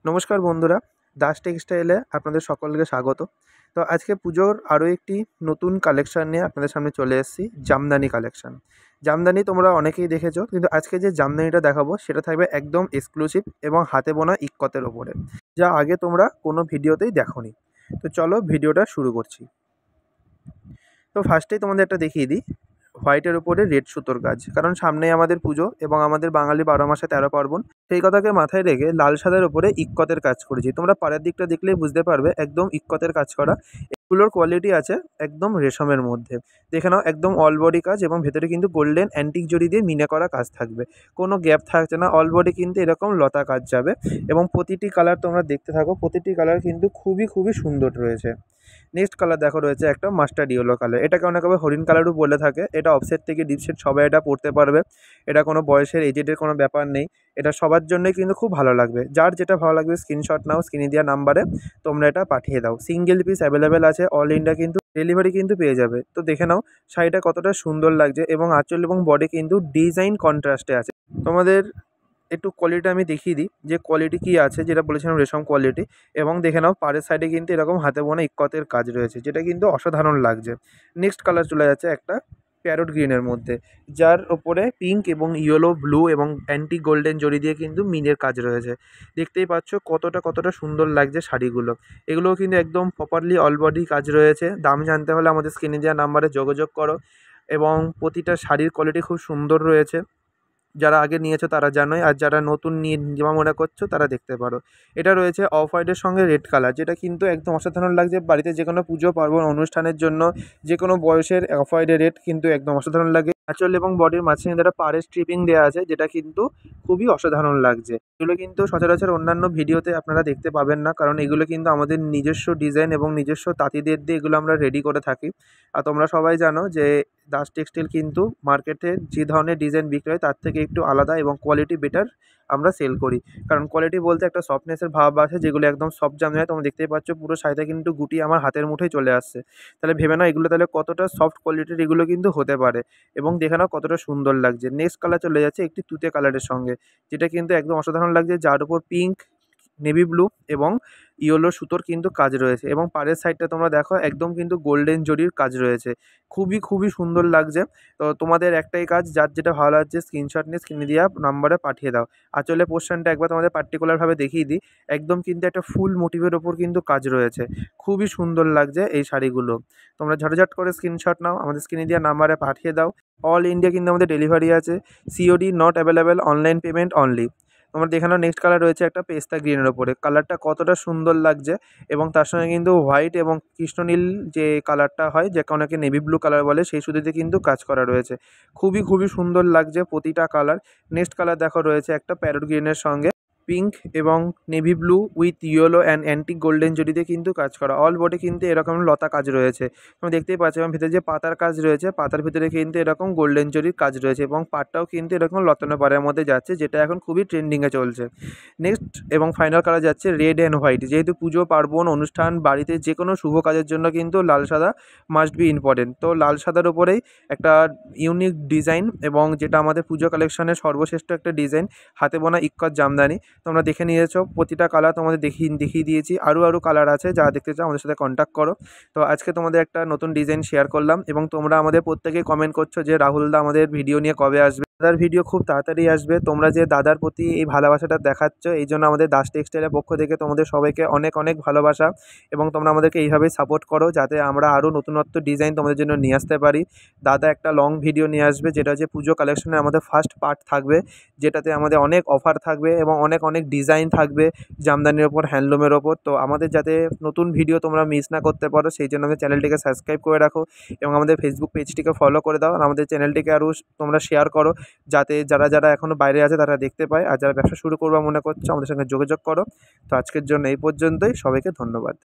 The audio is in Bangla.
নমস্কার বন্ধুরা, দাস টেক্সটাইলে আপনাদের সকলকে স্বাগত। তো আজকে পুজোর আরও একটি নতুন কালেকশান নিয়ে আপনাদের সামনে চলে এসেছি, জামদানি কালেকশান। জামদানি তোমরা অনেকেই দেখেছো, কিন্তু আজকে যে জামদানিটা দেখাবো সেটা থাকবে একদম এক্সক্লুসিভ এবং হাতে বোনা ইক্কতের ওপরে, যা আগে তোমরা কোনো ভিডিওতেই দেখোনি। তো চলো ভিডিওটা শুরু করছি। তো ফার্স্টেই তোমাদের একটা দেখিয়ে দিই, হোয়াইটের উপরে রেড সুতোর কাজ, কারণ সামনেই আমাদের পুজো এবং আমাদের বাঙালি 12 মাসে 13 পার্বণ। সেই কথাকে মাথায় রেখে লাল সাদার উপরে ইক্কতের কাজ করেছি। তোমরা পাড়ের দিকটা দেখলেই বুঝতে পারবে একদম ইক্কতের কাজ করা। এগুলোর কোয়ালিটি আছে একদম রেশমের মধ্যে। দেখে নাও, একদম অল বডি কাজ এবং ভেতরে কিন্তু গোল্ডেন অ্যান্টিক জরি দিয়ে মিনে করা কাজ থাকবে। কোনো গ্যাপ থাকছে না, অল বডি কিন্তু এরকম লতা কাজ যাবে। এবং প্রতিটি কালার তোমরা দেখতে থাকো, প্রতিটি কালার কিন্তু খুবই খুবই সুন্দর রয়েছে। নেক্সট কালার দেখো রয়েছে একটা মাস্টার্ড ইয়েলো কালার। এটাকে অনেকে আবার হরিণ কালারও বলে থাকে। এটা অফসেট থেকে ডিপসেট সবাই এটা পরতে পারবে। এটা কোনো বয়সের এজেডের কোনো ব্যাপার নেই। এটা সবার জন্যই কিন্তু খুব ভালো লাগবে। যার যেটা ভালো লাগবে স্ক্রিনশট নাও, স্ক্রিনে দেওয়া নাম্বারে তোমরা এটা পাঠিয়ে দাও। সিঙ্গেল পিস অ্যাভেলেবেল আছে, অল ইন্ডিয়া কিন্তু ডেলিভারি কিন্তু পেয়ে যাবে। তো দেখে নাও শাড়িটা কতটা সুন্দর লাগছে এবং আঁচল এবং বডি কিন্তু ডিজাইন কন্ট্রাস্টে আছে। তোমাদের একটু কোয়ালিটি আমি দেখিয়ে দিই যে কোয়ালিটি কী আছে, যেটা বলেছিলাম রেশম কোয়ালিটি। এবং দেখে নাও পাড়ের সাইডে কিন্তু এরকম হাতে বোনা ইক্কতের কাজ রয়েছে, যেটা কিন্তু অসাধারণ লাগছে। নেক্সট কালার চলে যাচ্ছে একটা প্যারট গ্রিনের মধ্যে, যার ওপরে পিঙ্ক এবং ইয়েলো, ব্লু এবং অ্যান্টি গোল্ডেন জরি দিয়ে কিন্তু মিনের কাজ রয়েছে। দেখতেই পাচ্ছ কতটা সুন্দর লাগছে শাড়িগুলো। এগুলোও কিন্তু একদম প্রপারলি অল বডি কাজ রয়েছে। দাম জানতে হলে আমাদের স্ক্রিনে দেওয়া নাম্বারে যোগাযোগ করো। এবং প্রতিটা শাড়ির কোয়ালিটি খুব সুন্দর রয়েছে। যারা আগে নিয়েছো তারা জানোই, আর যারা নতুন নিয়ে নেওয়া মনে করছো তারা দেখতে পারো। এটা রয়েছে অফ হোয়াইটের সঙ্গে রেড কালার, যেটা কিন্তু একদম অসাধারণ লাগছে বাড়িতে যে কোনো পুজো পার্বণ অনুষ্ঠানের জন্য। যে কোনো বয়সের অফ হোয়াইটের রেড কিন্তু একদম অসাধারণ লাগে। আঁচল এবং বডির মাঝখানে একটা পাড়ের স্ট্রিপিং দেওয়া আছে, যেটা কিন্তু খুবই অসাধারণ লাগছে। এগুলো কিন্তু সচরাচর অন্যান্য ভিডিওতে আপনারা দেখতে পাবেন না, কারণ এগুলো কিন্তু আমাদের নিজস্ব ডিজাইন এবং নিজস্ব তাঁতিদের দিয়ে এগুলো আমরা রেডি করে থাকি। আর তোমরা সবাই জানো যে দাস টেক্সটাইল কিন্তু মার্কেটে যে ধরনের ডিজাইন বিক্রি হয় তার থেকে একটু আলাদা এবং কোয়ালিটি বেটার আমরা সেল করি। কারণ কোয়ালিটি বলতে একটা সফটনেসের ভাব আছে, যেগুলো একদম সফট জামদানি হয়। তোমরা দেখতেই পাচ্ছ পুরো শাড়িটা কিন্তু গুটিয়ে আমার হাতের মুঠোয় চলে আসছে। তাহলে ভেবে নাও এগুলো তাহলে কতটা সফট কোয়ালিটির এগুলো কিন্তু হতে পারে। এবং দেখে নাও কতটা সুন্দর লাগছে। নেক্সট কালার চলে যাচ্ছে একটি তুতে কালারের সঙ্গে, যেটা কিন্তু একদম অসাধারণ লাগছে, যার উপর পিঙ্ক, নেভি ব্লু এবং ইয়েলো সুতোর কিন্তু কাজ রয়েছে। এবং পাড়ের সাইডটা তোমরা দেখো একদম কিন্তু গোল্ডেন জরির কাজ রয়েছে। খুবই সুন্দর লাগছে। তো তোমাদের একটাই কাজ, যার যেটা ভালো লাগছে স্ক্রিনশট নিয়ে স্ক্রিনে দেওয়া নাম্বারে পাঠিয়ে দাও। আঁচলের পোর্শনটা একবার তোমাদের পার্টিকুলারভাবে দেখিয়ে দিই। একদম কিন্তু একটা ফুল মোটিভের ওপর কিন্তু কাজ রয়েছে। খুবই সুন্দর লাগছে এই শাড়িগুলো। তোমরা ঝটঝট করে স্ক্রিনশট নাও, আমাদের স্ক্রিনে দেওয়া নাম্বারে পাঠিয়ে দাও। অল ইন্ডিয়া কিন্তু আমাদের ডেলিভারি আছে। COD not available, online payment only. তোমরা দেখে নাও নেক্সট কালার রয়েছে একটা পেস্তা গ্রিনের ওপরে। কালারটা কতটা সুন্দর লাগছে। এবং তার সঙ্গে কিন্তু হোয়াইট এবং কৃষ্ণনীল যে কালারটা হয়, যাকে অনেকে নেভি ব্লু কালার বলে, সেই সুতোতে কিন্তু কাজ করা রয়েছে। খুবই সুন্দর লাগছে প্রতিটা কালার। নেক্সট কালার দেখো রয়েছে একটা প্যারট গ্রিনের সঙ্গে পিঙ্ক এবং navy blue with yellow and antique golden জরিতে কিন্তু কাজ করা। অল বডি কিন্তু এরকম লতা কাজ রয়েছে। তুমি দেখতেই পাচ্ছ, এবং ভিতরে যে পাতার কাজ রয়েছে, পাতার ভিতরে কিন্তু এরকম গোল্ডেন জরির কাজ রয়েছে। এবং পাড়টাও কিন্তু এরকম লতানো পাড়ের মধ্যে যাচ্ছে, যেটা এখন খুবই ট্রেন্ডিংয়ে চলছে। নেক্সট এবং ফাইনাল কালার যাচ্ছে রেড অ্যান্ড হোয়াইট। যেহেতু পুজো পার্বণ অনুষ্ঠান বাড়িতে যে কোনো শুভ কাজের জন্য কিন্তু লাল সাদা মাস্ট বি ইম্পর্টেন্ট। তো লাল সাদার উপরেই একটা ইউনিক ডিজাইন, এবং যেটা আমাদের পুজো কালেকশনের সর্বশ্রেষ্ঠ একটা ডিজাইন, হাতে বোনা ইক্কত জামদানি। তোমরা দেখে নিয়েছো প্রতিটা কালার তোমাদের দেখিয়ে দিয়েছি। আরও কালার আছে, যারা দেখতে চাও আমাদের সাথে কন্ট্যাক্ট করো। তো আজকে তোমাদের একটা নতুন ডিজাইন শেয়ার করলাম। এবং তোমরা আমাদের প্রত্যেকেই কমেন্ট করছো যে রাহুলদা আমাদের ভিডিও নিয়ে কবে আসবে। দাদার ভিডিও খুব তাড়াতাড়ি আসবে। তোমরা যে দাদার প্রতি এই ভালোবাসাটা দেখাচ্ছ, এই জন্য আমাদের দাস টেক্সটাইলের পক্ষ থেকে তোমাদের সবাইকে অনেক ভালোবাসা। এবং তোমরা আমাদেরকে এইভাবেই সাপোর্ট করো, যাতে আমরা আরও নতুনত্ব ডিজাইন তোমাদের জন্য নিয়ে আসতে পারি। দাদা একটা লং ভিডিও নিয়ে আসবে, যেটা হচ্ছে পুজো কালেকশনে আমাদের ফার্স্ট পার্ট থাকবে, যেটাতে আমাদের অনেক অফার থাকবে এবং অনেক ডিজাইন থাকবে জামদানির ওপর, হ্যান্ডলুমের ওপর। তো আমাদের যাতে নতুন ভিডিও তোমরা মিস না করতে পারো, সেই জন্য আমাদের চ্যানেলটিকে সাবস্ক্রাইব করে রাখো এবং আমাদের ফেসবুক পেজটিকে ফলো করে দাও। আর আমাদের চ্যানেলটিকে আরও তোমরা শেয়ার করো, যাতে যারা এখনও বাইরে আছে তারা দেখতে পায়। আর যারা ব্যবসা শুরু করবা মনে করছো, আমাদের সঙ্গে যোগাযোগ করো। তো আজকের জন্য এই পর্যন্তই। সবাইকে ধন্যবাদ।